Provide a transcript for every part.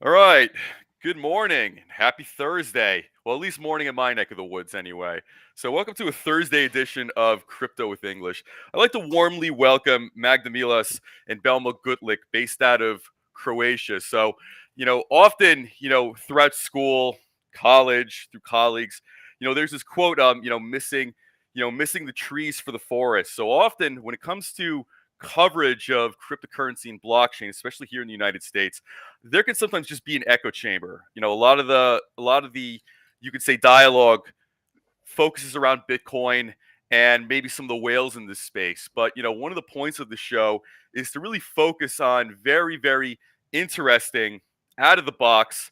All right. Good morning. Happy Thursday. Well, at least morning in my neck of the woods, anyway. So, welcome to a Thursday edition of Crypto with English. I'd like to warmly welcome Magda Milas and Belma Gutlic, based out of Croatia. So, often, throughout school, college, through colleagues, there's this quote, missing the trees for the forest. So often, when it comes to coverage of cryptocurrency and blockchain, especially here in the United States, there can sometimes just be an echo chamber. A lot of the you could say dialogue focuses around Bitcoin and maybe some of the whales in this space. But one of the points of the show is to really focus on very, very interesting, out of the box,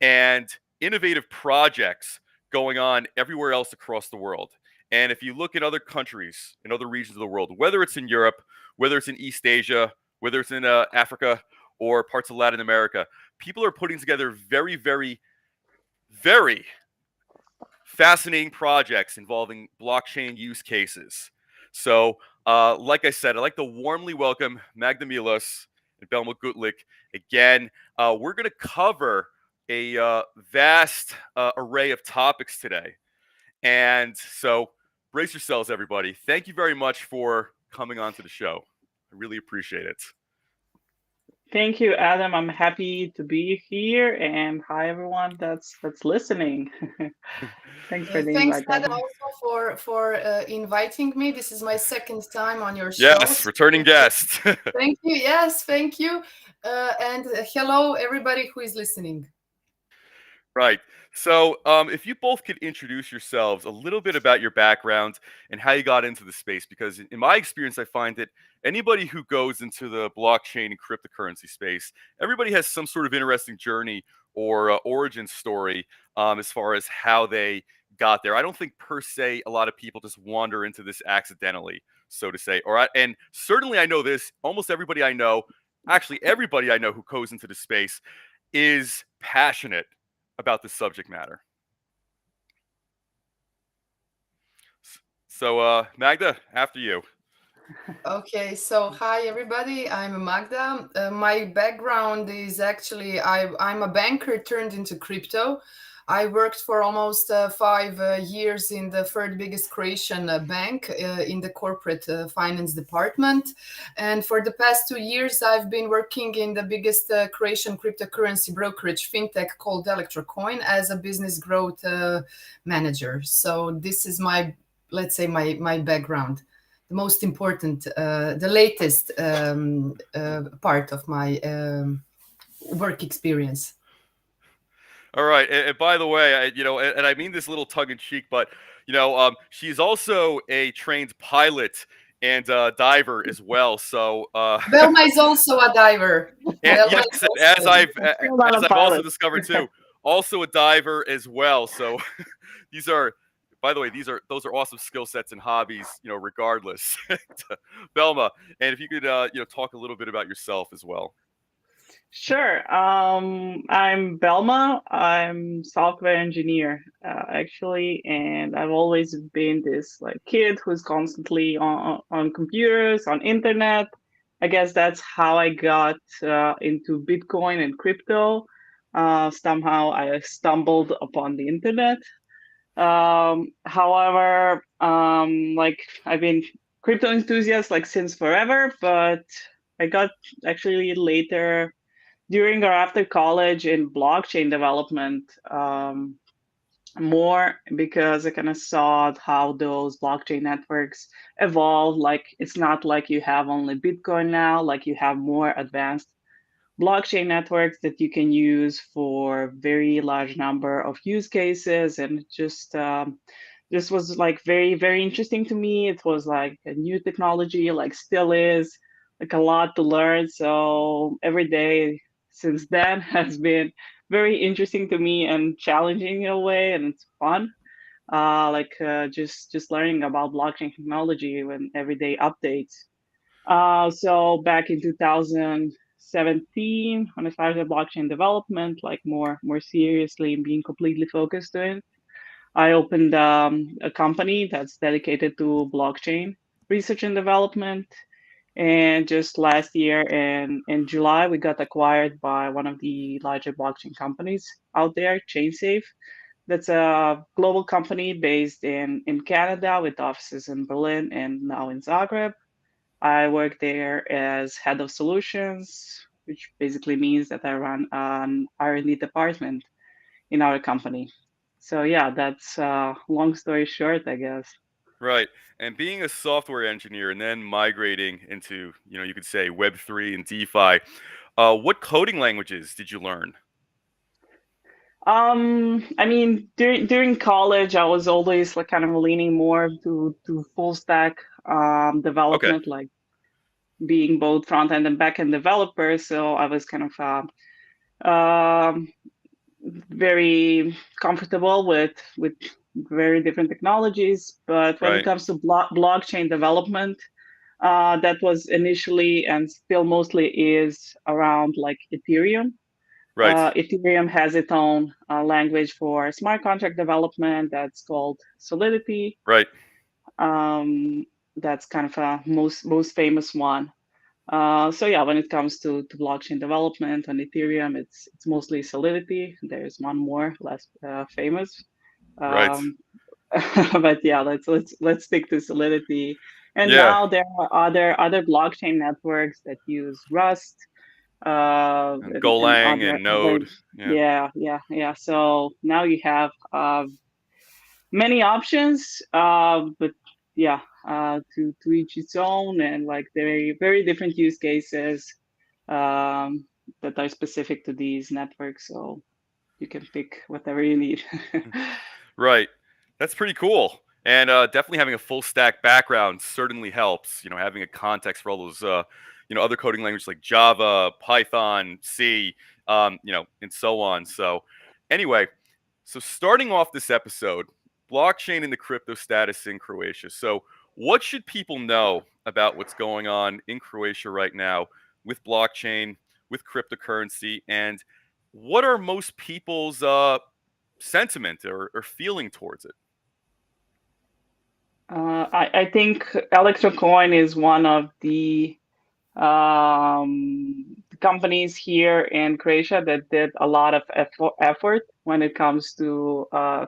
and innovative projects going on everywhere else across the world. And if you look at other countries in other regions of the world, whether it's in Europe, whether it's in East Asia, whether it's in Africa or parts of Latin America, people are putting together very, very, very fascinating projects involving blockchain use cases. So, like I said, I'd like to warmly welcome Magda Milas and Belma Gutlic again. We're going to cover a vast array of topics today. And so, brace yourselves, everybody. Thank you very much for coming on to the show. I really appreciate it. Thank you, Adam. I'm happy to be here, and hi everyone that's listening. Thanks for the Thanks, invite, Adam, Adam. also for inviting me. This is my second time on your show. Yes, returning guest. Thank you. Yes, thank you. And hello, everybody who is listening. Right. So, if you both could introduce yourselves a little bit about your background and how you got into the space, because in my experience, I find that anybody who goes into the blockchain and cryptocurrency space, everybody has some sort of interesting journey or origin story as far as how they got there. I don't think per se a lot of people just wander into this accidentally, so to say. And certainly I know this. Almost everybody I know, actually everybody I know who goes into the space, is passionate about the subject matter. So, Magda, after you. Okay, so hi everybody. I'm Magda. My background is actually I'm a banker turned into crypto. I worked for almost 5 years in the third biggest Croatian bank in the corporate finance department. And for the past 2 years, I've been working in the biggest Croatian cryptocurrency brokerage fintech called Electrocoin as a business growth manager. So this is my, let's say, my background, the most important, the latest part of my work experience. All right, and by the way, and I mean this a little tongue in cheek, but she's also a trained pilot and diver as well. So, Belma is also a diver. and Belma yes, is and as also. I've Still not as a I've also pilot. discovered too, also a diver as well. So, these are, by the way, those are awesome skill sets and hobbies, regardless. Belma, and if you could, talk a little bit about yourself as well. Sure. I'm Belma. I'm software engineer, actually, and I've always been this like kid who's constantly on computers, on internet. I guess that's how I got into Bitcoin and crypto. Somehow I stumbled upon the internet. However, like I've been crypto enthusiast like since forever, but I got actually later during or after college in blockchain development, more because I kind of saw how those blockchain networks evolve. Like it's not like you have only Bitcoin now, like you have more advanced blockchain networks that you can use for very large number of use cases, and it just this was like very, very interesting to me. It was like a new technology, like still is like a lot to learn. So every day since then has been very interesting to me and challenging in a way, and it's fun. Just learning about blockchain technology when everyday updates. So back in 2017, when I started blockchain development, like more seriously and being completely focused to it, I opened a company that's dedicated to blockchain research and development. And just last year in July, we got acquired by one of the larger blockchain companies out there, ChainSafe. That's a global company based in Canada with offices in Berlin and now in Zagreb. I work there as head of solutions, which basically means that I run an R&D department in our company. So yeah, that's long story short, I guess. Right. And being a software engineer and then migrating into, you could say Web3 and DeFi, what coding languages did you learn? I mean, during college, I was always like kind of leaning more to full stack Okay. development, like being both front end and back end developer. So I was kind of very comfortable with very different technologies. But when it Right. comes to blockchain development, that was initially and still mostly is around like Ethereum. Right. Ethereum has its own language for smart contract development that's called Solidity. Right. Um, that's kind of a most famous one. So yeah, when it comes to blockchain development on Ethereum, it's mostly Solidity. There's one more less famous, Right. um, but yeah, let's stick to Solidity. And Yeah. now there are other blockchain networks that use Rust And and Golang other and other Node. Yeah. yeah. So now you have many options, but yeah, to each its own, and like very different use cases um, that are specific to these networks. So you can pick whatever you need. Right. That's pretty cool. And definitely having a full stack background certainly helps. Having a context for all those, other coding languages like Java, Python, C, and so on. So, anyway, so starting off this episode, blockchain and the crypto status in Croatia. So, what should people know about what's going on in Croatia right now with blockchain, with cryptocurrency, and what are most people's sentiment or feeling towards it? I think Electrocoin is one of the companies here in Croatia that did a lot of effort when it comes to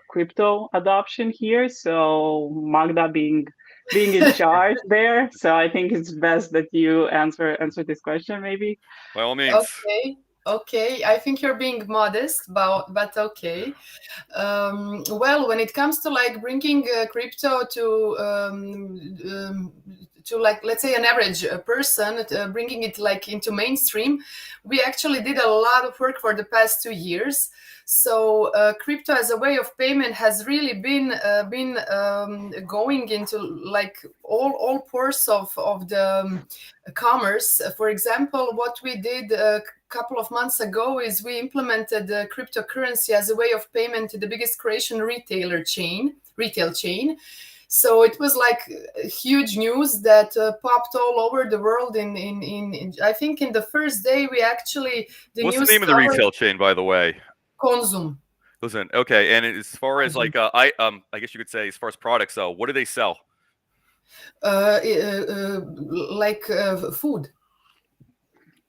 crypto adoption here. So Magda being in charge there. So I think it's best that you answer this question maybe. By all means. Okay. Okay, I think you're being modest, but okay. Well, when it comes to like bringing crypto to like, let's say, an average person, bringing it like into mainstream, we actually did a lot of work for the past 2 years. So crypto as a way of payment has really been going into like all pores of the commerce. For example, what we did a couple of months ago is we implemented cryptocurrency as a way of payment to the biggest Croatian retail chain. So it was like huge news that popped all over the world. In I think in the first day we actually the What's the news name of the covered retail chain, by the way? Consum. Listen, okay, and as far as Consum. like I guess you could say as far as products, though, what do they sell? Uh, uh, uh, like food.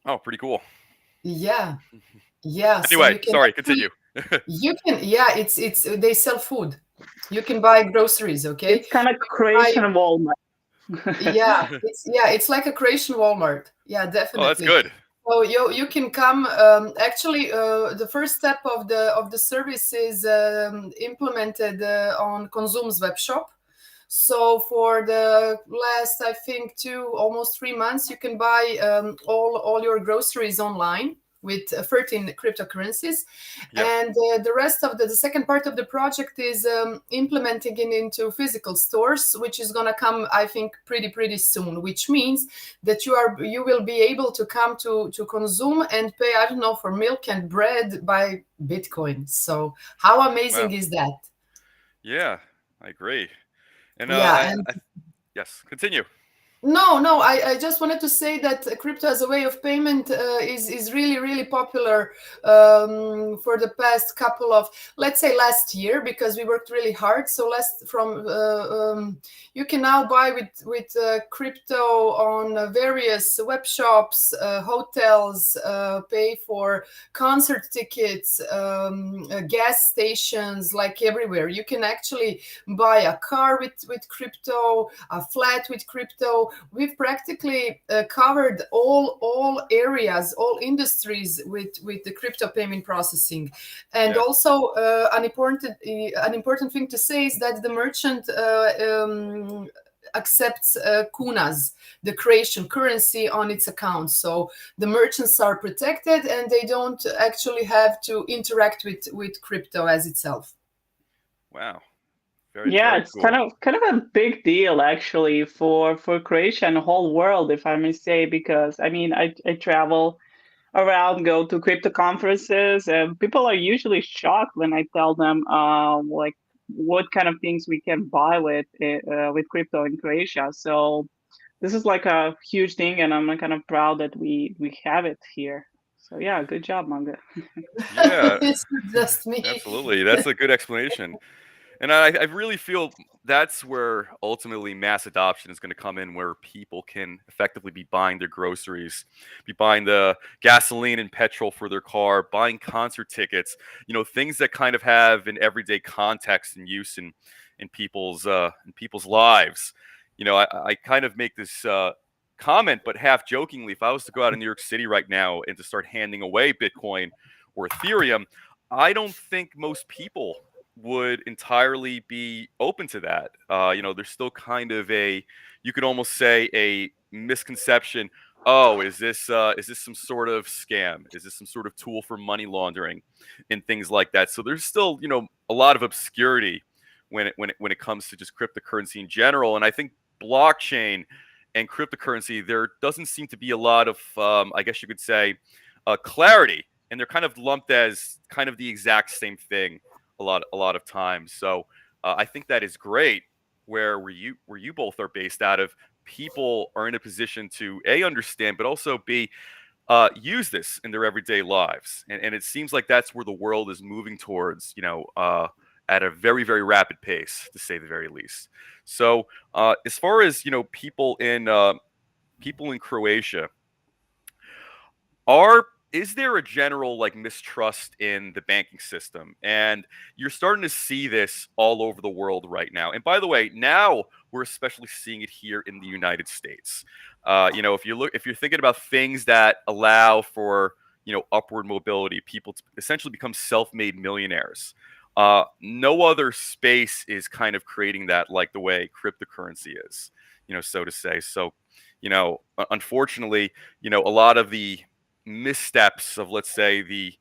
Oh, pretty cool. Yeah, yeah. So Anyway, you can sorry, actually continue. yeah. It's they sell food. You can buy groceries. Okay. It's kind of I Croatian Walmart. it's like a Croatian Walmart. Yeah, Oh, that's definitely. good. So you can come. Actually, the first step of the service is implemented on Consum's web shop. So for the last, I think, almost 3 months, you can buy all your groceries online with 13 cryptocurrencies. Yep. And the rest of the second part of the project is implementing it into physical stores, which is going to come, I think, pretty soon, which means that you will be able to come to consume and pay, I don't know, for milk and bread by Bitcoin. So how Wow. amazing is that? Yeah, I agree. And Yeah, and yes, continue. No. I just wanted to say that crypto as a way of payment is really really popular for the past couple of, let's say, last year, because we worked really hard. So last from you can now buy with crypto on various web shops, hotels, pay for concert tickets, gas stations, like everywhere. You can actually buy a car with crypto, a flat with crypto. We've practically covered all areas, all industries with the crypto payment processing. And Yeah. also an important thing to say is that the merchant accepts kunas, the Croatian currency, on its account. So the merchants are protected and they don't actually have to interact with crypto as itself. Wow. Very, Yeah, very it's cool. kind of a big deal actually for Croatia and the whole world, if I may say, because I mean I travel around, go to crypto conferences, and people are usually shocked when I tell them like what kind of things we can buy with crypto in Croatia. So this is like a huge thing, and I'm kind of proud that we have it here. So yeah, good job, Magda. Yeah, It's not just me. absolutely. That's a good explanation. And I really feel that's where ultimately mass adoption is going to come in, where people can effectively be buying their groceries, be buying the gasoline and petrol for their car, buying concert tickets, things that kind of have an everyday context and use in people's lives. I kind of make this comment, but half jokingly, if I was to go out in New York City right now and to start handing away Bitcoin or Ethereum, I don't think most people would entirely be open to that. There's still kind of you could almost say a misconception. Oh, is this some sort of scam? Is this some sort of tool for money laundering and things like that? So there's still, a lot of obscurity when it comes to just cryptocurrency in general. And I think blockchain and cryptocurrency, there doesn't seem to be a lot of, I guess you could say, clarity, and they're kind of lumped as kind of the exact same thing a lot of times. So I think that is great. Where you both are based out of, people are in a position to understand, but also use this in their everyday lives, and it seems like that's where the world is moving towards. At a very very rapid pace, to say the very least. So as far as people in Croatia, are is there a general like mistrust in the banking system? And you're starting to see this all over the world right now. And by the way, now we're especially seeing it here in the United States. If you're thinking about things that allow for upward mobility, people to essentially become self-made millionaires. No other space is kind of creating that like the way cryptocurrency is, so to say. So, unfortunately, a lot of the missteps of, let's say, the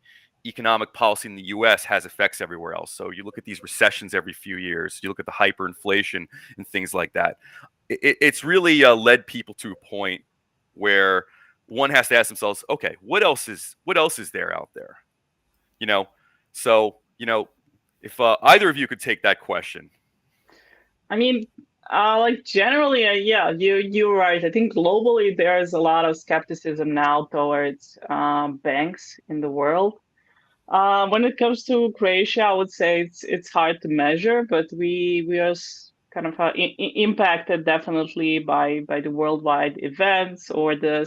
economic policy in the US has effects everywhere else. So you look at these recessions every few years, you look at the hyperinflation and things like that. It's really led people to a point where one has to ask themselves, okay, what else is there out there? You know, so if either of you could take that question. I mean, like generally, yeah, you're right. I think globally there's a lot of skepticism now towards banks in the world. When it comes to Croatia, I would say it's hard to measure, but we are kind of impacted definitely by the worldwide events or the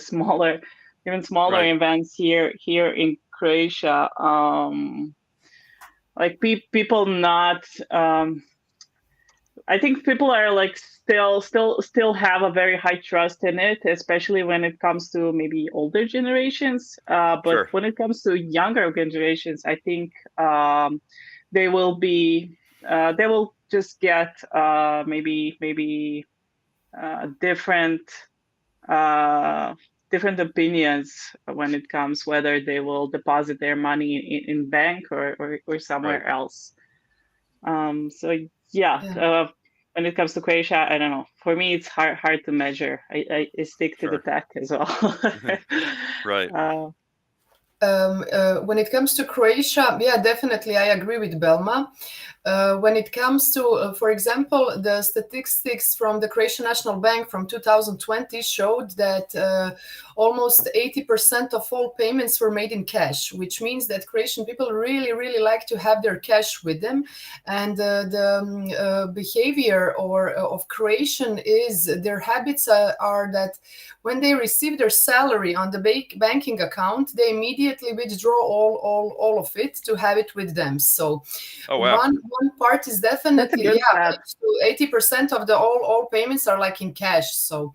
even smaller Right. events here in Croatia. Like people not. I think people are like still have a very high trust in it, especially when it comes to maybe older generations. But Sure. when it comes to younger generations, I think they will be they will just get maybe different uh, different opinions when it comes whether they will deposit their money in bank or Right. somewhere else. So yeah, Yeah. when it comes to Croatia, I don't know. For me, it's hard to measure. I stick to the Sure. tech as well. Right. uh, When it comes to Croatia, yeah, definitely, I agree with Belma. When it comes to, for example, the statistics from the Croatian National Bank from 2020 showed that almost 80% of all payments were made in cash, which means that Croatian people really, really like to have their cash with them. And the behavior of Croatian is their habits are that when they receive their salary on the banking account, they immediately withdraw all of it to have it with them. So Oh wow. one part is That's a definitely, good yeah, stat. up to 80% of the all payments are like in cash. So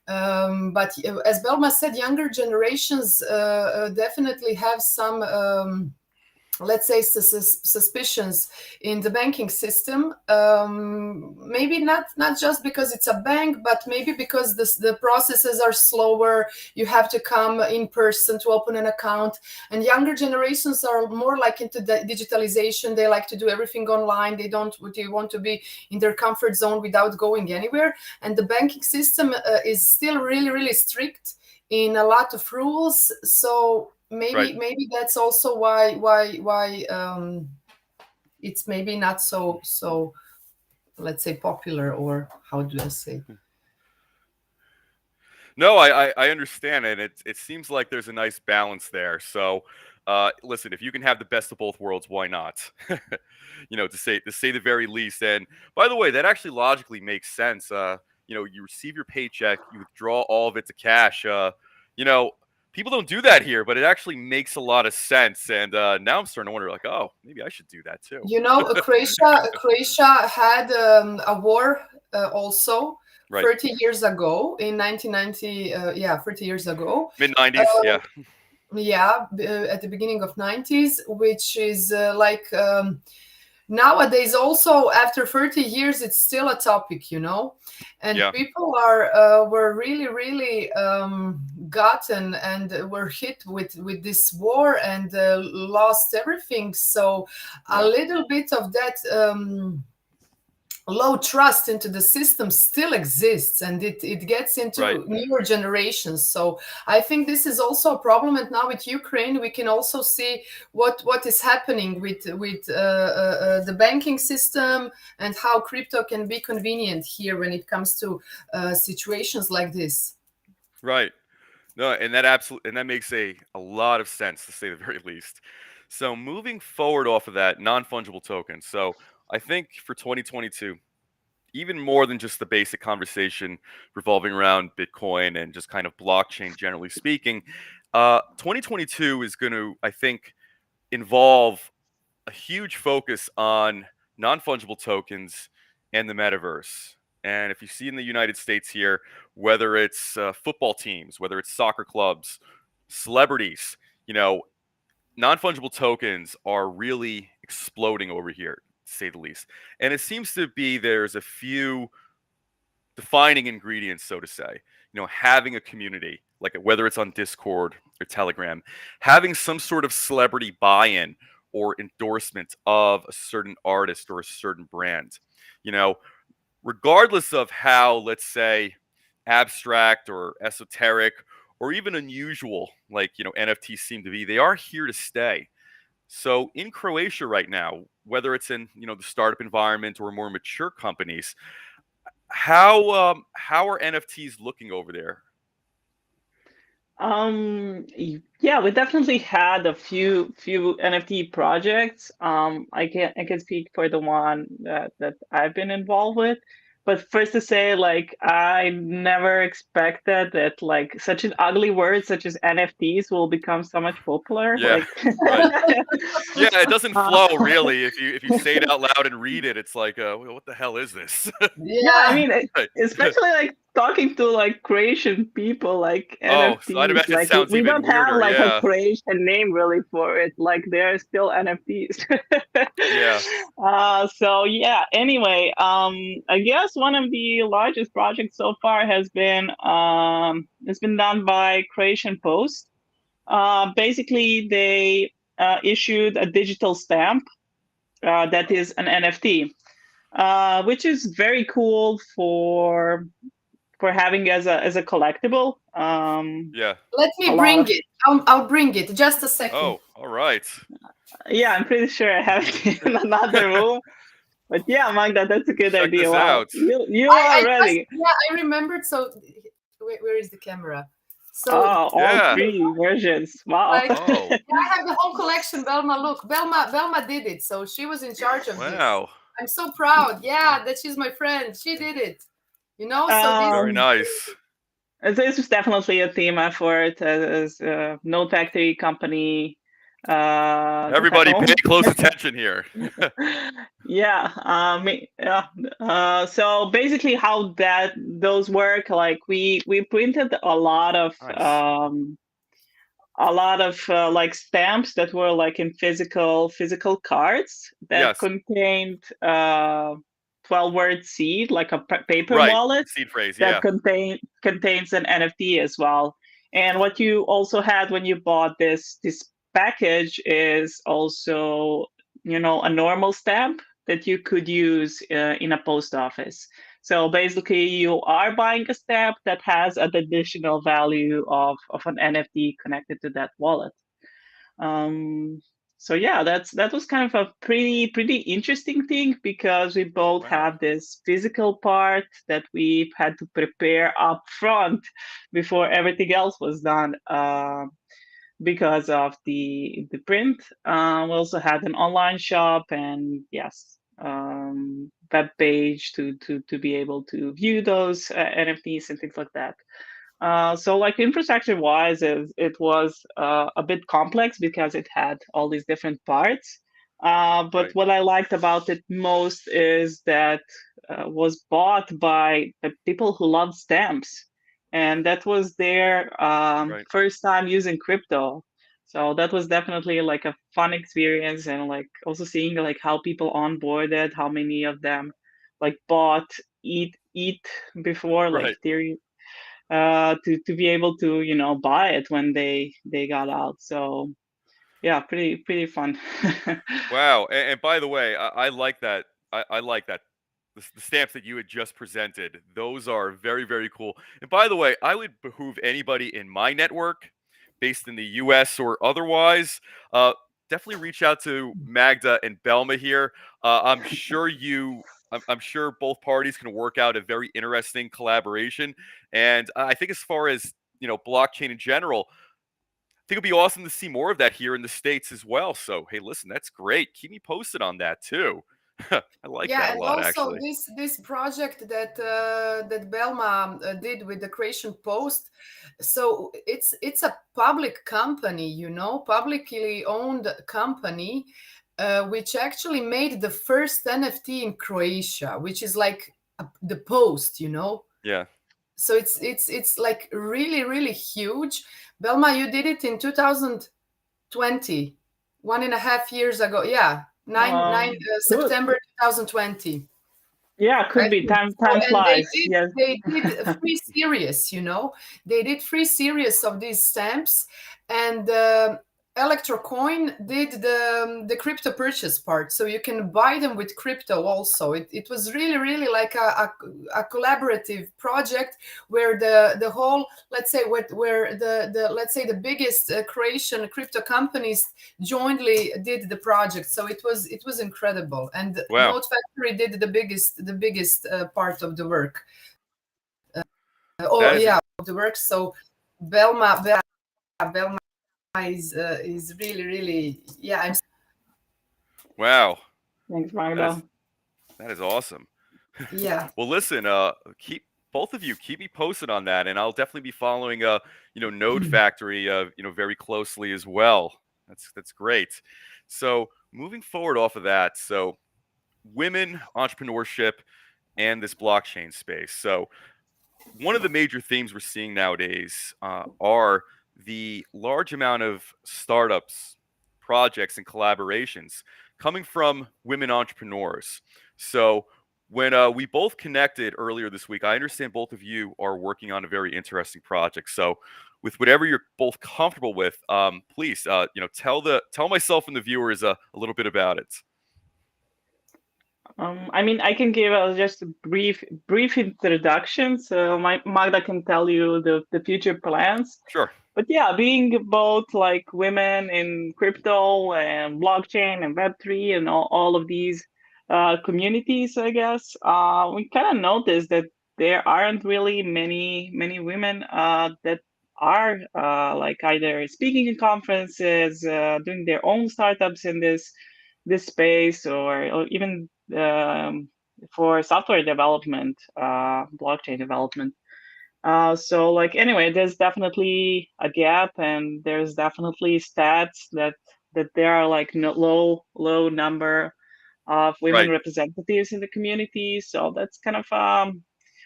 but as Belma said, younger generations definitely have some let's say suspicions in the banking system. Maybe not just because it's a bank, but maybe because the processes are slower. You have to come in person to open an account, and younger generations are more like into the digitalization. They like to do everything online. They want to be in their comfort zone without going anywhere, and the banking system is still really, really strict in a lot of rules. So Right. maybe that's also why it's maybe not so, let's say, popular, or how do I say. No, I understand, and it seems like there's a nice balance there. So, listen, if you can have the best of both worlds, why not? To say the very least. And by the way, that actually logically makes sense. You receive your paycheck, you withdraw all of it to cash. You know, people don't do that here, but it actually makes a lot of sense. And now I'm starting to wonder, like, oh, maybe I should do that too. Croatia had a war also Right. 30 years ago in 1990. Yeah, 30 years ago. Mid '90s. Yeah. Yeah, at the beginning of 90s, which is like nowadays also after 30 years it's still a topic, and Yeah. people were really, really gotten and were hit with this war and lost everything. So a Yeah. little bit of that low trust into the system still exists, and it gets Right. into newer generations. So I think this is also a problem, and now with Ukraine we can also see what is happening with the banking system, and how crypto can be convenient here when it comes to situations like this. Right. No, and that makes a lot of sense to say the very least. So moving forward off of that, non-fungible tokens. So I think for 2022, even more than just the basic conversation revolving around Bitcoin and just kind of blockchain, generally speaking, 2022 is going to, I think, involve a huge focus on non-fungible tokens and the metaverse. And if you see in the United States here, whether it's football teams, whether it's soccer clubs, celebrities, you know, non-fungible tokens are really exploding over here, to say the least. And it seems to be there's a few defining ingredients, so to say. Having a community, like whether it's on Discord or Telegram, having some sort of celebrity buy-in or endorsement of a certain artist or a certain brand. You know, regardless of how, let's say, abstract or esoteric or even unusual, like NFTs seem to be, they are here to stay. So in Croatia right now, whether it's in the startup environment or more mature companies, how are NFTs looking over there? Yeah, we definitely had a few NFT projects. I can speak for the one that I've been involved with. But first to say, like, I never expected that like such an ugly word such as NFTs will become so much popular. Yeah, Like, right. Yeah, it doesn't uh, flow really. If you say it out loud and read it, it's like, well, what the hell is this? yeah, I Yeah. mean, Right. especially like talking to like Croatian people, like Oh, so I'd NFTs, imagine it like we, sounds we don't even have weirder. like a Yeah, Croatian name really for it. Like they're still NFTs. yeah, So yeah. Anyway, I guess one of the largest projects so far has been done by Croatian Post. Basically, they issued a digital stamp that is an NFT, which is very cool for having as a collectible. yeah. Let A me lot bring of it. I'll bring it, just a second. Oh, all right. Yeah, I'm pretty sure I have it in another room. But yeah, Magda, that's a good Check idea. this Wow, out. you I are just, ready. yeah, I remembered. So where is the camera? So Oh, all Yeah. three versions. Wow. like, Oh, yeah, I have the whole collection. Belma, look, Belma did it. So she was in charge of this. wow. I'm so proud. Yeah, that she's my friend. She did it. You know, so this. Very um, nice. this is definitely a team effort as a Node Factory company. Everybody pay close attention here. Yeah, yeah. So basically, how those work, like we printed Nice. a lot of like stamps that were like in physical cards that Yes. contained 12-word seed, like a paper Right. wallet Seed phrase. that Yeah. contains an NFT as well. And what you also had when you bought this package is also, a normal stamp that you could use in a post office. So basically, you are buying a stamp that has an additional value of an NFT connected to that wallet. Um, so yeah, that was kind of a pretty interesting thing because we both Wow. have this physical part that we had to prepare up front before everything else was done. Because of the print. We also had an online shop and yes, web page to be able to view those NFTs and things like that. So like infrastructure wise, it was a bit complex because it had all these different parts. But Right. what I liked about it most is that was bought by the people who love stamps, and that was their Right. first time using crypto. So that was definitely like a fun experience, and like also seeing like how people onboarded, how many of them like bought eat before like Right. Ethereum to be able to buy it when they got out. So yeah, pretty fun. Wow. And by the way, I like that. I like that. The stamps that you had just presented, those are very, very cool. And by the way, I would behoove anybody in my network, based in the US or otherwise, uh, definitely reach out to Magda and Belma here. I'm sure both parties can work out a very interesting collaboration. And I think as far as, blockchain in general, I think it'd be awesome to see more of that here in the States as well. So, hey, listen, that's great. Keep me posted on that too. I like Yeah, that a and lot, also actually. this project that Belma did with the Creation Post. So it's a public company, publicly owned company, which actually made the first NFT in Croatia, which is like the Post. Yeah. So it's like really really huge. Belma, you did it in 2020, 1.5 years ago. Yeah, 9 Good. September 2020. Yeah, I could be. think Time so. And they flies. did Yes. they did a free series, They did free series of these stamps, and Electrocoin did the crypto purchase part, so you can buy them with crypto also. It was really really like a collaborative project where the whole, let's say, where the let's say the biggest Croatian crypto companies jointly did the project. So it was incredible, and Wow. Note Factory did the biggest part of the work. That is Yeah, of the work. So Belma is really really, yeah. wow. Thanks, That is Magda. that is awesome. Yeah. Well, listen, keep both of you keep me posted on that, and I'll definitely be following Node Factory very closely as well. That's great. So moving forward off of that, so women entrepreneurship and this blockchain space. So one of the major themes we're seeing nowadays are the large amount of startups, projects, and collaborations coming from women entrepreneurs. So, when we both connected earlier this week, I understand both of you are working on a very interesting project. So, with whatever you're both comfortable with, please, tell myself and the viewers a little bit about it. I mean, I can give just a brief introduction, so Magda can tell you the future plans. Sure. But yeah, being both like women in crypto and blockchain and Web3 and all of these, communities, I guess, we kind of noticed that there aren't really many women that are like either speaking in conferences, doing their own startups in this space, or even for software development, blockchain development. So like anyway, there's definitely a gap, and there's definitely stats that there are like no, low number of women Right. representatives in the community. So that's kind of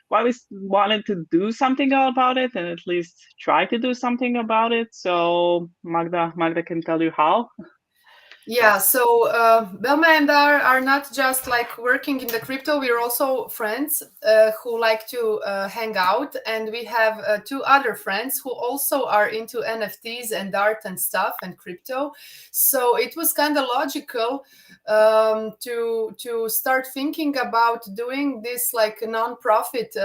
why we wanted to do something about it, and at least try to do something about it. So Magda can tell you how. Yeah, so Belma and I are not just like working in the crypto, we're also friends who like to hang out. And we have two other friends who also are into NFTs and art and stuff and crypto. So it was kind of logical to start thinking about doing this like a non-profit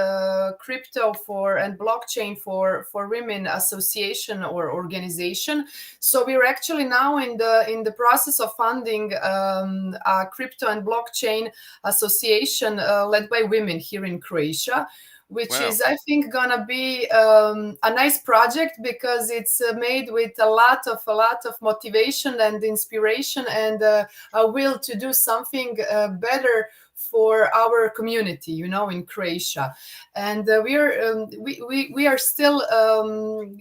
crypto for and blockchain for women association or organization. So we're actually now in the process of funding a crypto and blockchain association led by women here in Croatia, which Wow. is, I think, gonna be a nice project because it's made with a lot of motivation and inspiration and a will to do something better for our community, in Croatia. And we are still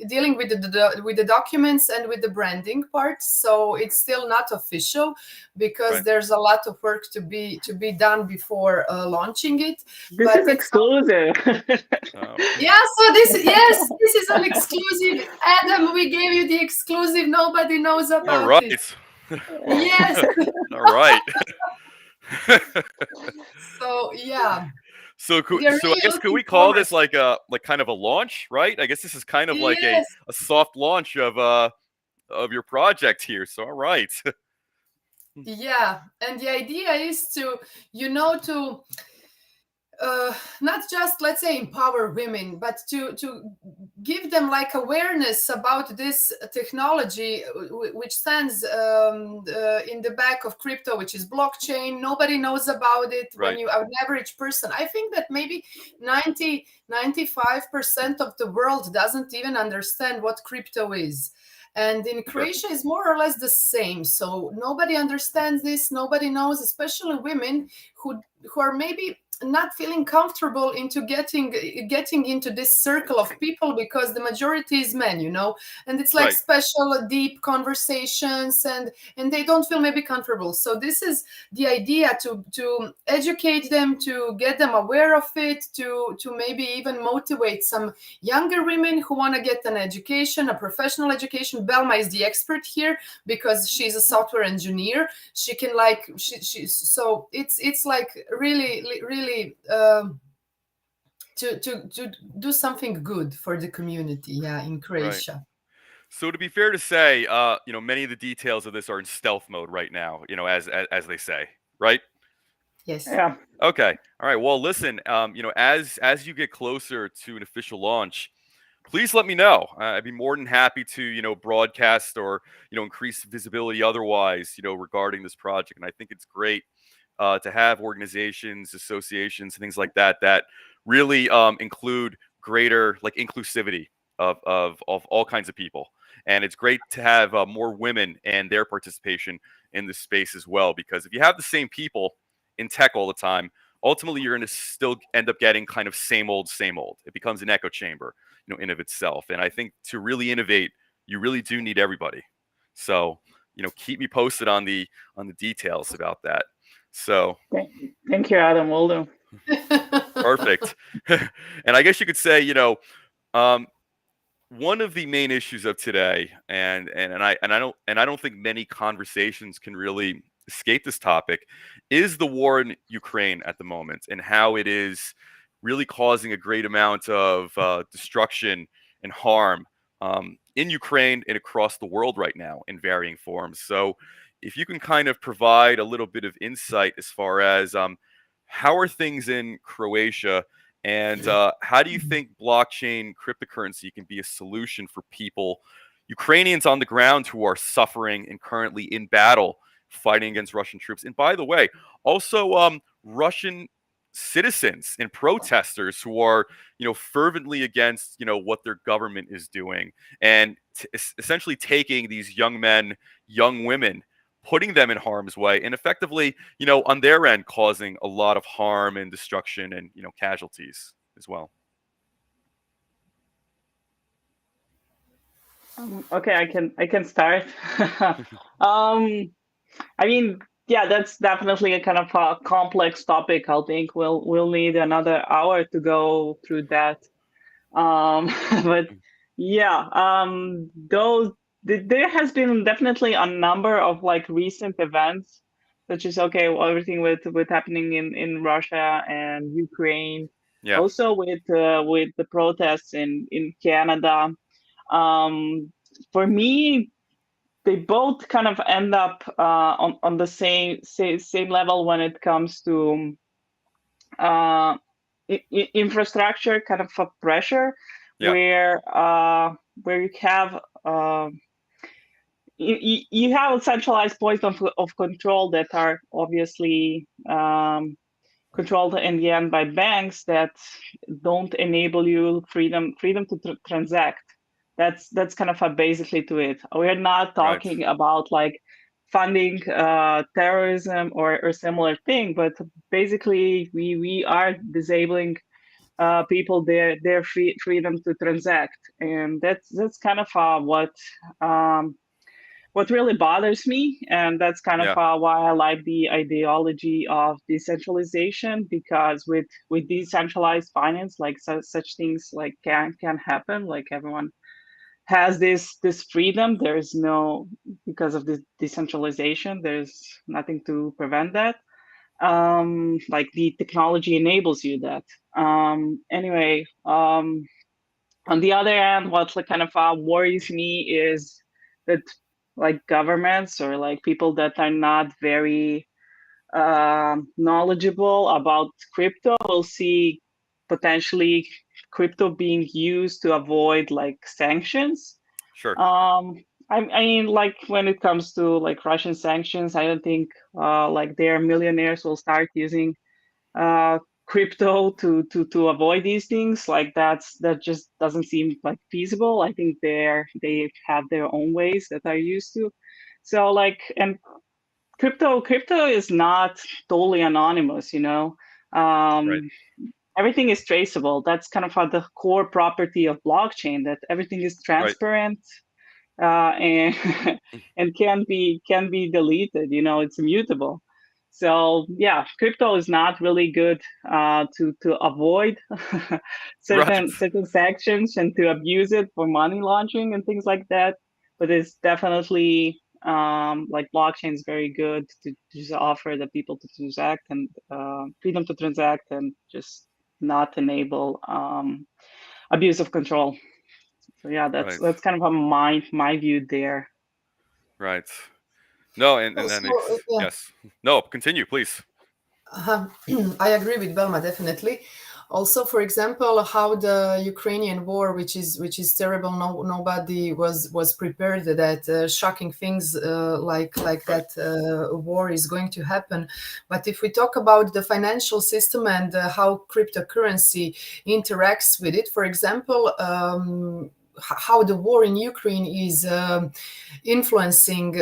dealing with the documents and with the branding part, so it's still not official because Right. there's a lot of work to be done before launching it. This But is it's exclusive. Oh. yeah, so this is an exclusive. Adam, we gave you the exclusive. Nobody knows All about it. right. Well, Yes. all right. So yeah, So we are I really guess could looking we call forward. this like kind of a launch, right? I guess this is kind of like Yes. a soft launch of your project here. So all right. Yeah, and the idea is to not just, let's say, empower women, but to give them like awareness about this technology, which stands in the back of crypto, which is blockchain. Nobody knows about it. When Right. you are an average person, I think that maybe 95% of the world doesn't even understand what crypto is. And in Sure. Croatia is more or less the same. So nobody understands this, nobody knows, especially women who are maybe not feeling comfortable into getting into this circle of people because the majority is men, and it's like Right. special deep conversations, and they don't feel maybe comfortable. So this is the idea, to educate them, to get them aware of it, to maybe even motivate some younger women who want to get an education, a professional education. Belma is the expert here because she's a software engineer. She can like so it's like really to do something good for the community, yeah, in Right. Croatia. So to be fair to say, many of the details of this are in stealth mode right now, as they say, right? Yes. Yeah. Okay. All right. Well, listen, as you get closer to an official launch, please let me know. I'd be more than happy to, broadcast or, increase visibility otherwise, regarding this project. And I think it's great to have organizations, associations, things like that that really include greater like inclusivity of all kinds of people. And it's great to have more women and their participation in this space as well. Because if you have the same people in tech all the time, ultimately you're going to still end up getting kind of same old, same old. It becomes an echo chamber, in of itself. And I think to really innovate, you really do need everybody. So, keep me posted on the details about that. So Thank, thank you, Adam. Will do. perfect. And I guess you could say, um, one of the main issues of today, and I don't think many conversations can really escape this topic, is the war in Ukraine at the moment and how it is really causing a great amount of destruction and harm in Ukraine and across the world right now in varying forms. So, if you can kind of provide a little bit of insight as far as how are things in Croatia, and how do you think blockchain cryptocurrency can be a solution for people, Ukrainians on the ground who are suffering and currently in battle fighting against Russian troops. And by the way, also Russian citizens and protesters who are, fervently against, what their government is doing, and essentially taking these young men, young women, putting them in harm's way, and effectively, on their end, causing a lot of harm and destruction and, casualties as well. Okay, I can start. I mean, yeah, that's definitely a kind of a complex topic. I think we'll need another hour to go through that. But yeah, those there has been definitely a number of like recent events, such as okay, well, everything with happening in Russia and Ukraine, Yeah, also with the protests in Canada. Um, for me, they both kind of end up on the same level when it comes to uh, infrastructure kind of a pressure, yeah, where you have you have centralized points of control that are obviously controlled in the end by banks that don't enable you freedom to transact. That's kind of a basically to it. We're not right. talking about like funding terrorism or similar thing, but basically we are disabling people their freedom to transact, and that's kind of what really bothers me, and that's kind of Yeah, why I like the ideology of decentralization, because with decentralized finance, like such things like can happen, like everyone has this freedom. There's no, because of this decentralization, there's nothing to prevent that. Like the technology enables you that. Anyway, on the other hand, what like kind of worries me is that like governments or like people that are not very knowledgeable about crypto will see potentially crypto being used to avoid like sanctions. sure. I mean, like when it comes to like Russian sanctions, I don't think like their millionaires will start using uh, crypto to avoid these things. Like that just doesn't seem like feasible. I think they have their own ways that are used to. So like, and crypto is not totally anonymous, Right, um, everything is traceable. That's kind of the core property of blockchain, that everything is right, transparent, and and can be deleted. It's immutable. So yeah, crypto is not really good to avoid right, certain sections and to abuse it for money laundering and things like that. But it's definitely like blockchain is very good to just offer the people to transact and freedom to transact and just not enable abuse of control. So yeah, that's right, that's kind of a my view there. right. No, and that So makes, yes. No, continue, please. Uh, I agree with Belma definitely. Also, for example, how the Ukrainian war, which is terrible, nobody was prepared that shocking things like Right, that war is going to happen. But if we talk about the financial system and how cryptocurrency interacts with it, for example. How the war in Ukraine is influencing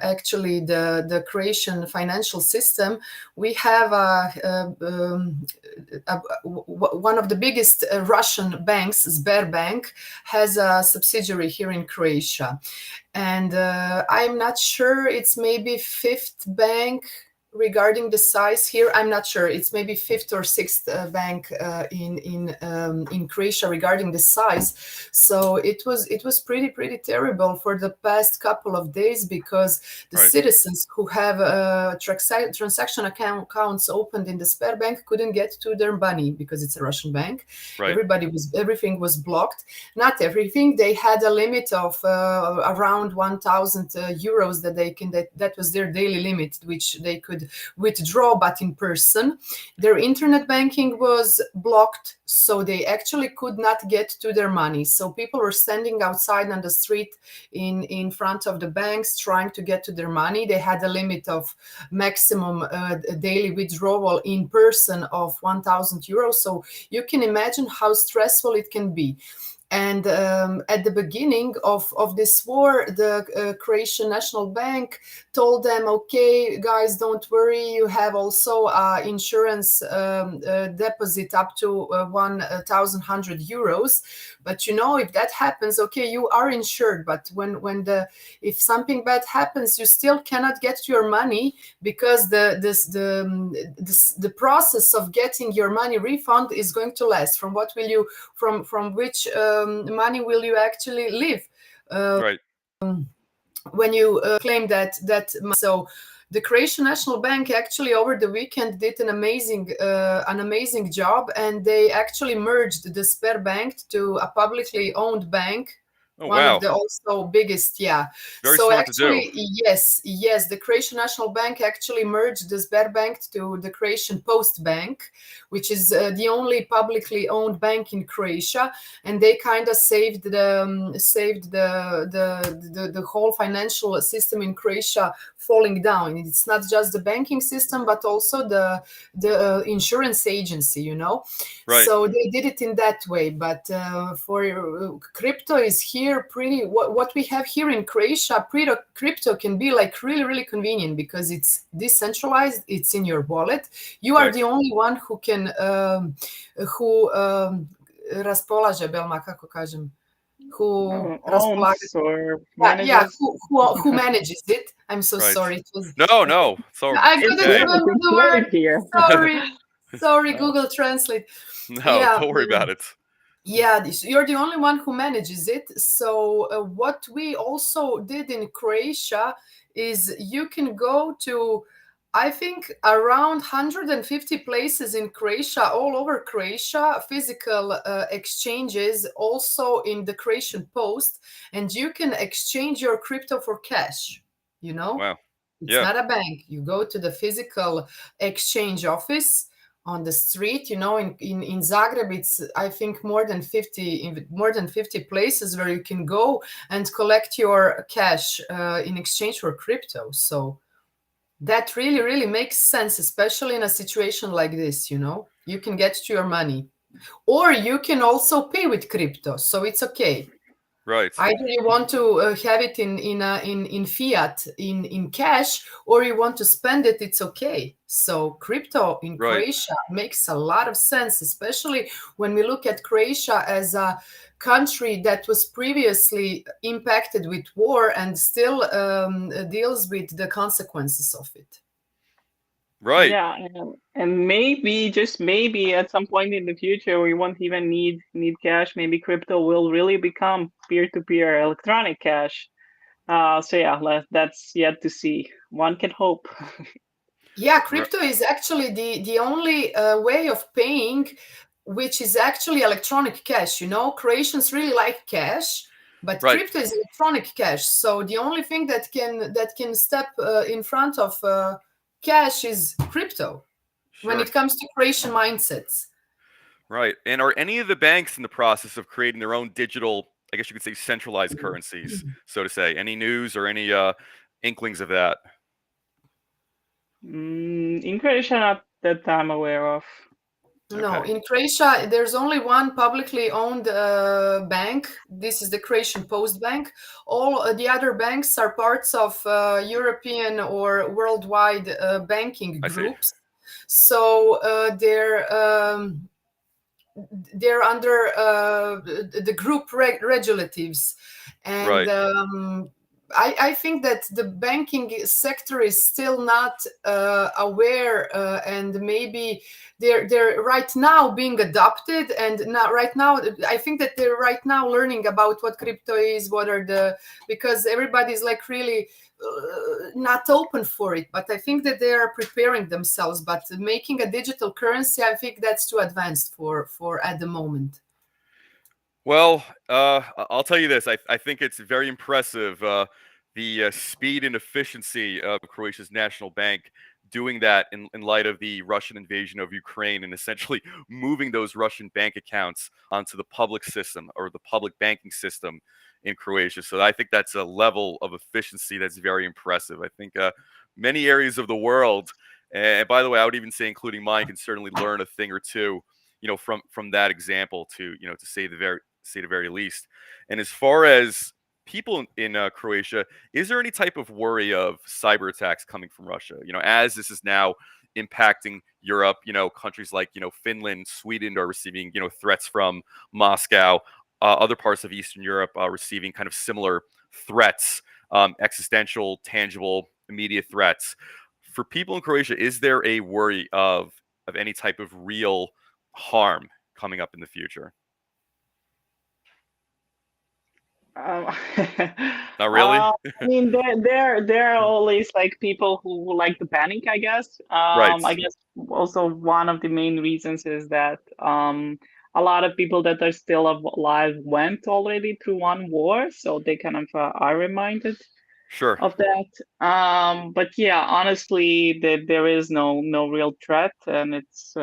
actually the Croatian financial system. We have one of the biggest Russian banks, Sberbank, has a subsidiary here in Croatia, and I'm not sure. It's maybe fifth bank regarding the size here. I'm not sure. It's maybe fifth or sixth bank in Croatia regarding the size. So it was pretty terrible for the past couple of days, because the right, citizens who have transaction accounts opened in the Sberbank couldn't get to their money because it's a Russian bank. right, Everything was blocked. Not everything. They had a limit of around 1,000 euros that they can that was their daily limit, which they could could withdraw, but in person. Their internet banking was blocked, so they actually could not get to their money. So people were standing outside on the street in front of the banks trying to get to their money. They had a limit of maximum daily withdrawal in person of 1,000 euros. So you can imagine how stressful it can be. And at the beginning of this war, the Croatian National Bank told them, okay, guys, don't worry. You have also insurance deposit up to 1,100 euros. But you know, if that happens, okay, you are insured. But if something bad happens, you still cannot get your money, because the process of getting your money refund is going to last. From which money will you actually live Right. when you claim that. So the Croatian National Bank actually over the weekend did an amazing job, and they actually merged the Sberbank to a publicly owned bank. Oh, One wow. of the also biggest, yeah. Very So smart to do. actually, yes, the Croatian National Bank actually merged the Sberbank to the Croatian Post Bank, which is the only publicly owned bank in Croatia, and they kind of saved the whole financial system in Croatia falling down. It's not just the banking system, but also the insurance agency, you know. Right. So they did it in that way. But for crypto is here pretty. What we have here in Croatia, crypto can be like really, really convenient, because it's decentralized. It's in your wallet. You are Right. the only one who can raspolaže, Belma, kako kažem, who Owns or yeah, manages. who manages it. I'm so Right. sorry. It was No. So I It's couldn't okay. late. remember It's the late word. here. Sorry, No. Google Translate. No, Yeah, don't worry about it. yeah, you're the only one who manages it. So what we also did in Croatia is you can go to, I think, around 150 places in Croatia, all over Croatia, physical exchanges, also in the Croatian Post, and you can exchange your crypto for cash, you know. Wow. It's Yeah. not a bank. You go to the physical exchange office on the street. You know, in Zagreb, it's I think more than 50 places where you can go and collect your cash in exchange for crypto. So that really, really makes sense, especially in a situation like this. You know, you can get to your money, or you can also pay with crypto. So it's okay. Right. Either you want to have it in fiat, in cash, or you want to spend it. It's okay. So crypto in Right. Croatia makes a lot of sense, especially when we look at Croatia as a country that was previously impacted with war and still deals with the consequences of it. Right. Yeah, and maybe, just maybe, at some point in the future, we won't even need cash. Maybe crypto will really become peer-to-peer electronic cash. So yeah, that's yet to see. One can hope. Yeah, Right. crypto is actually the only way of paying which is actually electronic cash. You know, Croatians really like cash, but Right. crypto is electronic cash. So the only thing that can step in front of cash is crypto when Sure. it comes to Croatian mindsets. Right. And are any of the banks in the process of creating their own digital, I guess you could say, centralized currencies, so to say? Any news or any inklings of that? In Croatia, not that I'm aware of. No, Okay. in Croatia, there's only one publicly owned bank. This is the Croatian Post Bank. All the other banks are parts of European or worldwide banking I see. groups. So they're under the group regulatives, and Right. I think that the banking sector is still not aware, and maybe they're right now being adopted, and not right now. I think that they're right now learning about what crypto is, what are because everybody's like really not open for it. But I think that they are preparing themselves. But making a digital currency, I think that's too advanced for at the moment. Well, I'll tell you this. I think it's very impressive the speed and efficiency of Croatia's national bank doing that in light of the Russian invasion of Ukraine and essentially moving those Russian bank accounts onto the public system or the public banking system in Croatia. So I think that's a level of efficiency that's very impressive. I think many areas of the world, and by the way, I would even say, including mine, can certainly learn a thing or two, from that example to say the very least. And as far as people in Croatia, is there any type of worry of cyber attacks coming from Russia? As this is now impacting Europe, countries like Finland, Sweden are receiving threats from Moscow. Other parts of Eastern Europe are receiving kind of similar threats, existential, tangible, immediate threats. For people in Croatia, is there a worry of any type of real harm coming up in the future? Um, Not really. I mean, there are always like people who like to panic, I guess. Right. I guess also one of the main reasons is that a lot of people that are still alive went already through one war, so they kind of are reminded Sure. of that. But yeah, honestly, there is no real threat, and it's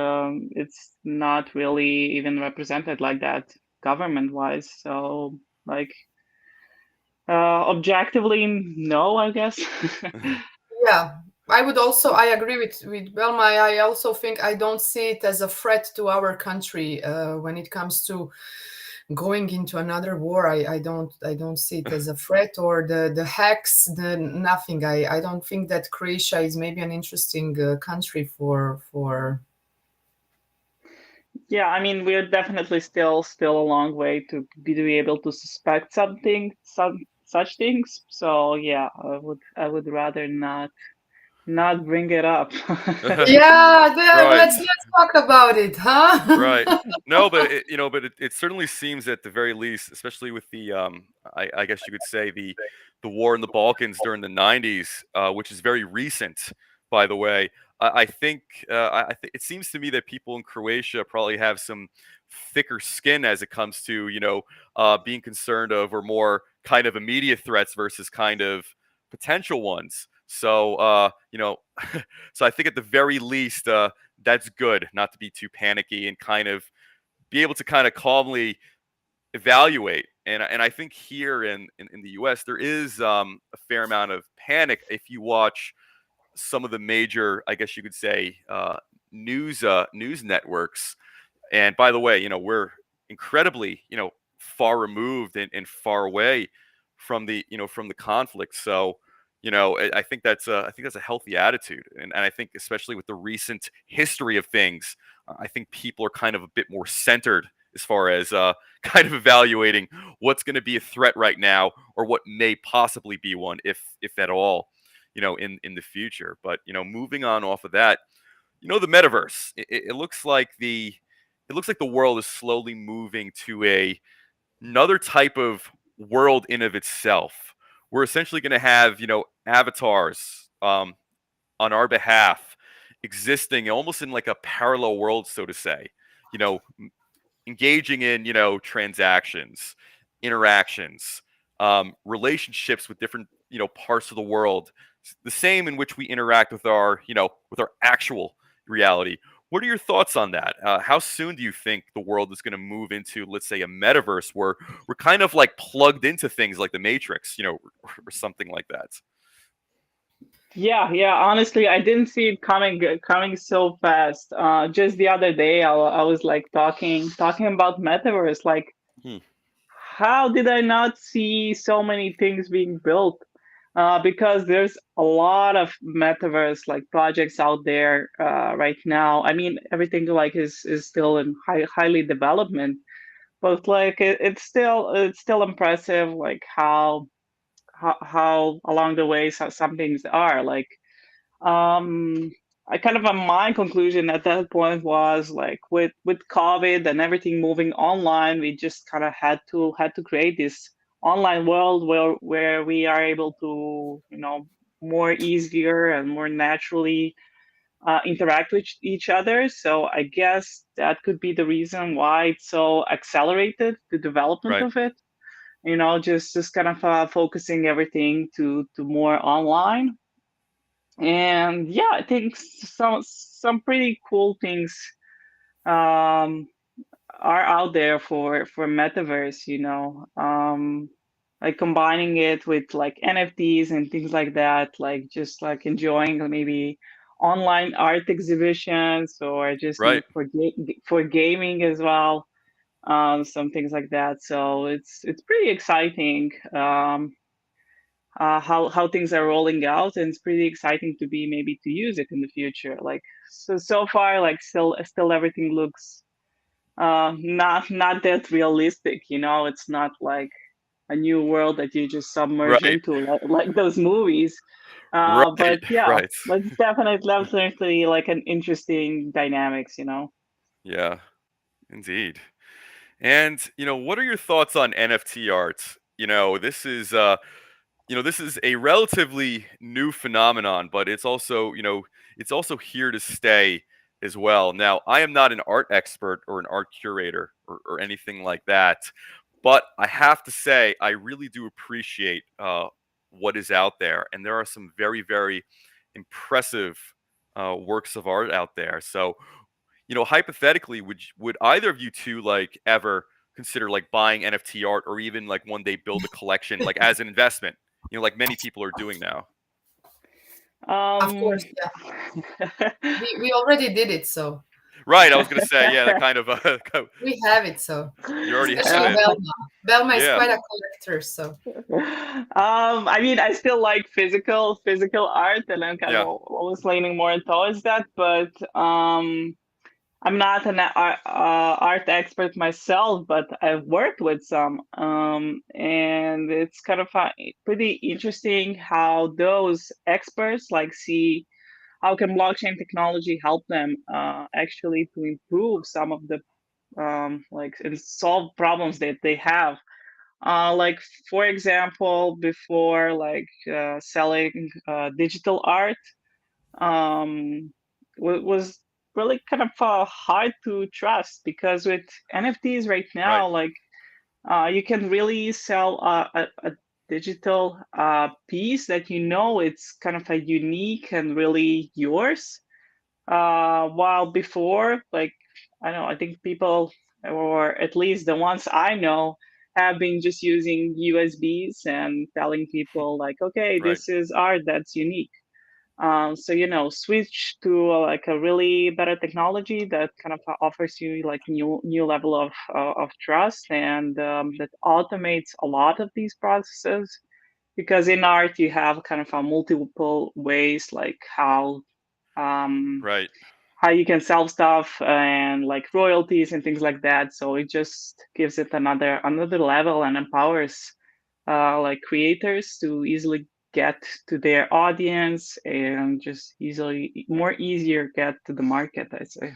not really even represented like that government wise. So like objectively, no, I guess. Yeah, I agree with Belma. I also think I don't see it as a threat to our country when it comes to going into another war. I don't see it as a threat, or the hacks, the nothing. I don't think that Croatia is maybe an interesting country for. Yeah, I mean, we're definitely still a long way to be able to suspect some such things. So yeah, I would rather not bring it up. Yeah, Right. let's talk about it, Right. huh? No, but it certainly seems at the very least, especially with the I guess you could say the war in the Balkans during the '90s, which is very recent, by the way. I think it seems to me that people in Croatia probably have some thicker skin as it comes to being concerned of or more kind of immediate threats versus kind of potential ones. So so I think at the very least. That's good not to be too panicky and kind of be able to kind of calmly evaluate. And I think here in the US, there is a fair amount of panic if you watch some of the major, I guess you could say, news networks. And by the way, we're incredibly, far removed and far away from the conflict. So, I think that's a healthy attitude, and I think especially with the recent history of things, I think people are kind of a bit more centered as far as kind of evaluating what's going to be a threat right now or what may possibly be one, if at all, in the future. But moving on off of that, the metaverse. It looks like the world is slowly moving to another type of world in of itself. We're essentially going to have avatars on our behalf existing almost in like a parallel world, so to say. You know, engaging in transactions, interactions, relationships with different parts of the world, the same in which we interact with our actual reality. What are your thoughts on that? How soon do you think the world is going to move into, let's say, a metaverse where we're kind of like plugged into things like the Matrix, or something like that? Yeah, yeah. Honestly, I didn't see it coming so fast. Just the other day, I was like talking about metaverse. Like, Hmm. how did I not see so many things being built? Because there's a lot of metaverse like projects out there right now. I mean, everything like is still in highly development, but like it's still impressive like how along the way some things are like um I kind of my conclusion at that point was like with COVID and everything moving online, we just kind of had to create this online world where we are able to more easier and more naturally interact with each other. So I guess that could be the reason why it's so accelerated the development Right. of it. Just kind of focusing everything to more online. And yeah, I think some pretty cool things um, are out there for metaverse. Like combining it with like NFTs and things like that. Like just like enjoying maybe online art exhibitions or just Right. for gaming as well. Some things like that. So it's pretty exciting. How things are rolling out, and it's pretty exciting to be maybe to use it in the future. Like so far, like still everything looks not that realistic. It's not like a new world that you just submerge Right. into like those movies. Right. But yeah, Right. it's definitely like an interesting dynamics. Yeah. Indeed. And what are your thoughts on NFT art? This is a relatively new phenomenon, but it's also here to stay as well. Now, I am not an art expert or an art curator or anything like that, but I have to say I really do appreciate what is out there, and there are some very, very impressive works of art out there. So, hypothetically, would either of you two like ever consider like buying NFT art or even like one day build a collection like as an investment? Like many people are doing now. Of Um, course, yeah. We already did it, so Right. I was gonna say, yeah, that kind of we have it. So you already have especially it. Belma. Belma is Yeah. quite a collector. So I mean, I still like physical art, and I'm kind of Yeah. always leaning more towards that. But I'm not an art expert myself, but I've worked with some, and it's kind of pretty interesting how those experts like see how can blockchain technology help them actually to improve some of the like and solve problems that they have. Like for example, before like selling digital art, was really kind of hard to trust because with NFTs right Right. now, like you can really sell a digital piece that it's kind of a unique and really yours. While before, like I don't know, I think people, or at least the ones I know, have been just using USBs and telling people like, okay, Right. this is art that's unique. So switch to like a really better technology that kind of offers you like new level of trust, and that automates a lot of these processes. Because in art you have kind of a multiple ways like um, Right. how you can sell stuff and like royalties and things like that. So it just gives it another level and empowers like creators to easily get to their audience and just more easier get to the market, I'd say.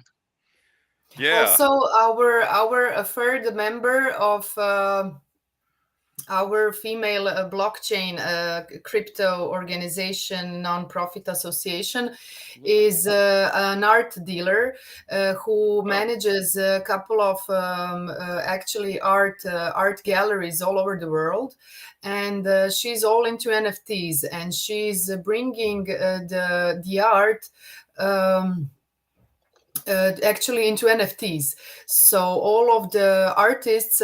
Yeah. also our a third member of our female blockchain crypto organization nonprofit association is an art dealer who Oh. manages a couple of actually art galleries all over the world, and she's all into NFTs, and she's bringing the art actually into NFTs. So all of the artists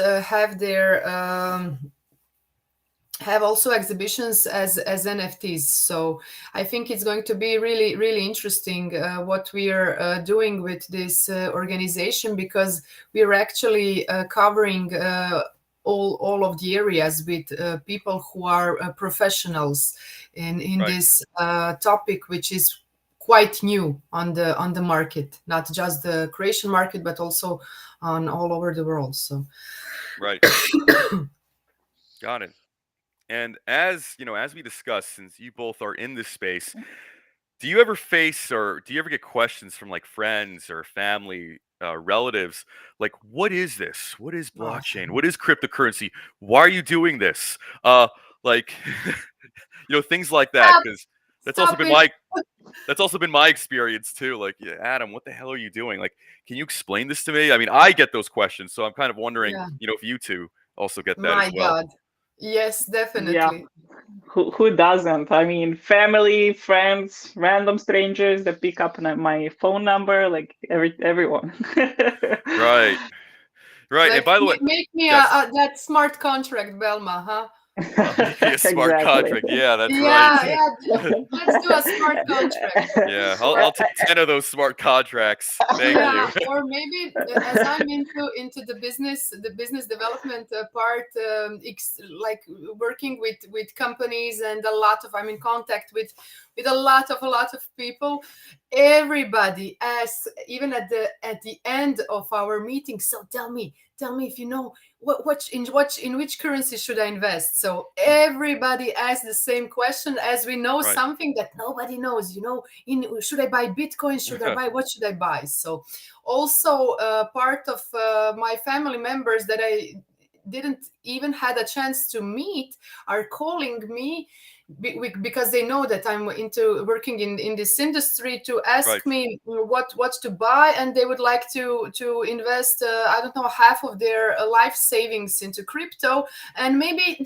have also exhibitions as NFTs. So I think it's going to be really really interesting what we are doing with this organization, because we are actually covering all of the areas with people who are professionals in Right. this topic, which is quite new on the market, not just the creation market, but also on all over the world. So Right. Got it. And as we discussed, since you both are in this space, do you ever face or do you ever get questions from like friends or family, relatives, like, what is this? What is blockchain? What is cryptocurrency? Why are you doing this? Like, things like that, stop, because that's also stop been it. my that's also been my experience too. Like, yeah, Adam, what the hell are you doing? Like, can you explain this to me? I mean, I get those questions, so I'm kind of wondering, Yeah. if you two also get that as My well. God. Yes, Yeah, definitely. who doesn't? I mean, family, friends, random strangers that pick up my phone number, like everyone. Right. Right. And Like, by the way, make me yes. that smart contract, Belma, huh? Make me a smart Exactly. contract. Yeah, that's right. Yeah, yeah. Let's do a smart contract. Yeah, Or I'll take 10 of those smart contracts. Thank yeah, you. or maybe as I'm into the business development part, like working with companies, and a lot of I'm in contact with a lot of people. Everybody asks, even at the end of our meeting. So tell me if you know in which currency should I invest. So everybody asks the same question, as we know Right. something that nobody knows. In should I buy Bitcoin? Should I buy what should I buy? So also part of my family members that I didn't even had a chance to meet are calling me because they know that I'm into working in this industry, to Right. ask me what to buy, and they would like to invest I don't know, half of their life savings into crypto, and maybe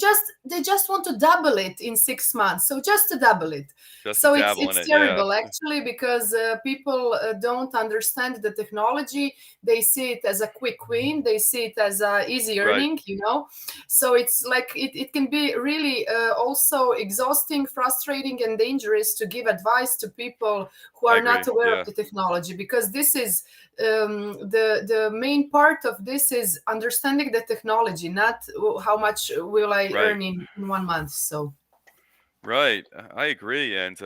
they just want to double it in 6 months, so just to double it. Just to So it's dabble in it's it. Yeah. terrible actually, because people don't understand the technology. They see it as a quick win, they see it as a easy Right. earning. So it's like it can be really also exhausting, frustrating, and dangerous to give advice to people who I are agree. not aware of Yeah. the technology, because this is the main part of this is understanding the technology, not how much will I Right. earn in 1 month. So Right. I agree. And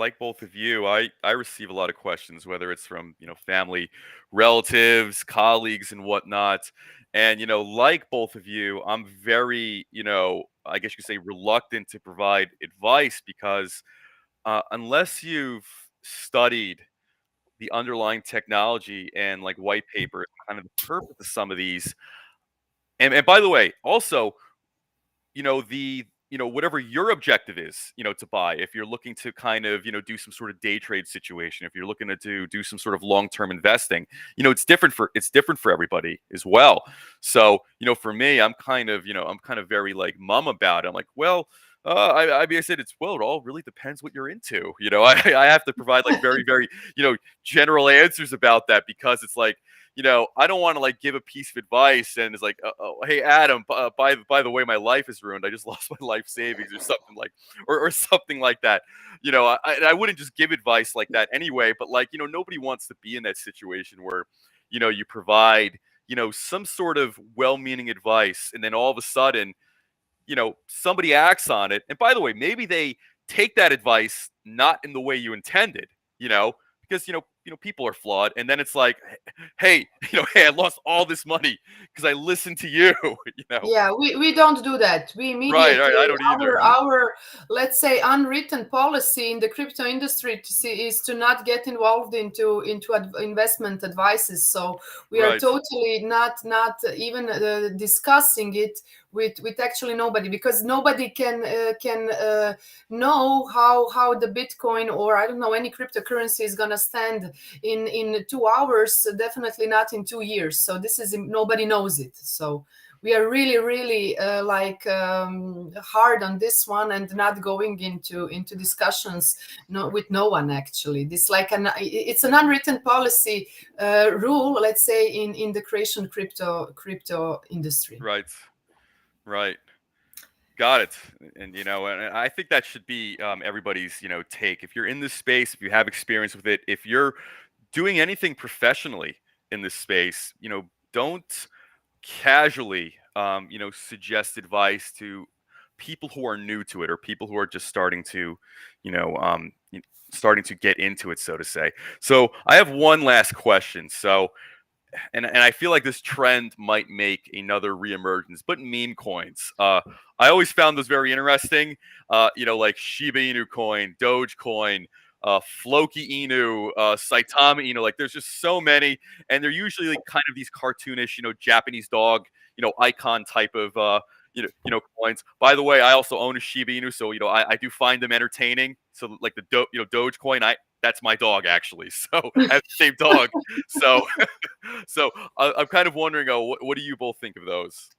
like both of you, I receive a lot of questions, whether it's from, family, relatives, colleagues and whatnot. And, like both of you, I'm very, I guess you could say reluctant to provide advice because unless you've studied the underlying technology and like white paper, kind of the purpose of some of these. And by the way, also, the whatever your objective is, to buy, if you're looking to kind of, do some sort of day trade situation, if you're looking to do some sort of long-term investing, it's different for everybody as well. So, for me, I'm kind of very like mum about it. I'm like, well, I said it's, well, it all really depends what you're into. I have to provide like very, very, general answers about that because it's like, I don't want to like give a piece of advice and it's like, oh, hey Adam, by the way, my life is ruined. I just lost my life savings or something like, or something like that. I wouldn't just give advice like that anyway. But like, nobody wants to be in that situation where, you provide, some sort of well-meaning advice, and then all of a sudden, somebody acts on it. And by the way, maybe they take that advice not in the way you intended, because people are flawed. And then it's like, hey, hey, I lost all this money because I listened to you, you know. yeah, we don't do that. We Right, right. I immediately, don't either. our let's say unwritten policy in the crypto industry is to not get involved into investment advices. So we are Right. totally not even discussing it with actually nobody, because nobody can know how the Bitcoin, or I don't know, any cryptocurrency is gonna stand in 2 hours. Definitely not in 2 years. So this is, nobody knows it. So we are really really hard on this one, and not going into discussions, with no one actually. This like it's an unwritten policy rule, let's say, in the creation crypto industry. Right. Right. Got it. And and I think that should be everybody's, take. If you're in this space, if you have experience with it, if you're doing anything professionally in this space, don't casually, suggest advice to people who are new to it or people who are just you know, um, y- starting to get into it, so to say. So I have one last question. So, and I feel like this trend might make another reemergence, but meme coins. I always found those very interesting. Like Shiba Inu coin, Doge coin, Floki Inu, Saitama Inu. Like there's just so many, and they're usually like kind of these cartoonish, Japanese dog, icon type of coins. By the way, I also own a Shiba Inu, so I do find them entertaining. So like the Doge coin, that's my dog actually. So I have the same dog. So so I'm kind of wondering, what do you both think of those?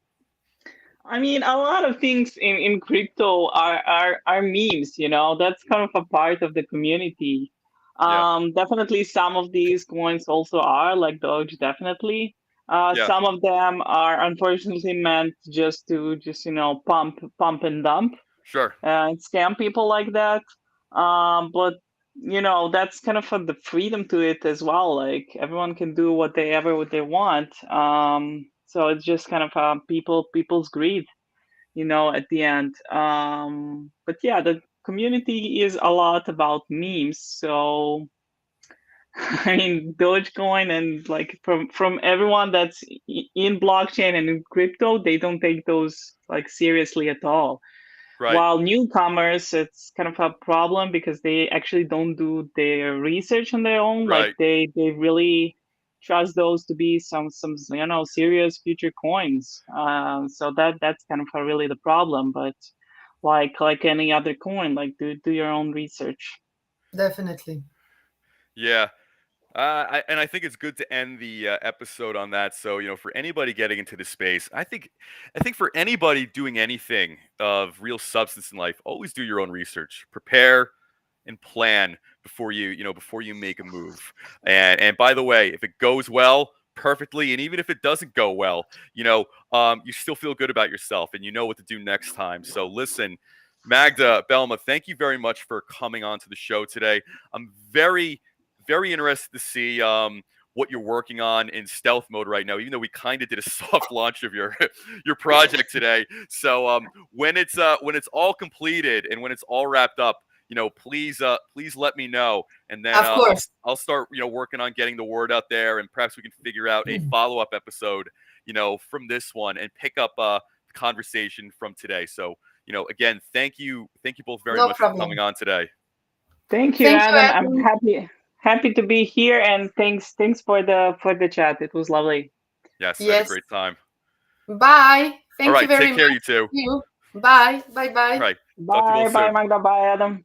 I mean, a lot of things in crypto are memes, you know, that's kind of a part of the community. Yeah, Definitely some of these coins also are, like Doge, definitely. yeah, Some of them are unfortunately meant just to just, you know, pump and dump sure, and scam people like that. But you know, that's kind of the freedom to it as well. Like everyone can do what they want. So it's just kind of people's greed, you know, at the end. But yeah, the community is a lot about memes. So I mean, Dogecoin and like from everyone that's in blockchain and in crypto, they don't take those like seriously at all. right, While newcomers, it's kind of a problem because they actually don't do their research on their own. Like right. they really trust those to be some you know serious future coins. So that's kind of really the problem. But like any other coin, like do your own research. Definitely. Yeah. And I think it's good to end the episode on that. So, for anybody getting into this space, I think for anybody doing anything of real substance in life, always do your own research, prepare and plan before you make a move. And by the way, if it goes well, perfectly, and even if it doesn't go well, you still feel good about yourself and you know what to do next time. So listen, Magda, Belma, thank you very much for coming on to the show today. I'm very very interested to see what you're working on in stealth mode right now. Even though we kind of did a soft launch of your your project today, so when it's all completed and when it's all wrapped up, please let me know, and then Of course. I'll start working on getting the word out there, and perhaps we can figure out a follow up episode, from this one and pick up conversation from today. So again, thank you both very No much for coming problem. on today. Thank you, Thank you, Adam. I'm Adam. happy to be here, and thanks for the chat. It was lovely. Yes, I had a Yes. great time. Bye. All Thank you right, very take much. care, you two. You. Bye. Bye All bye. right, talk to you Bye both bye soon. Magda. Bye Adam.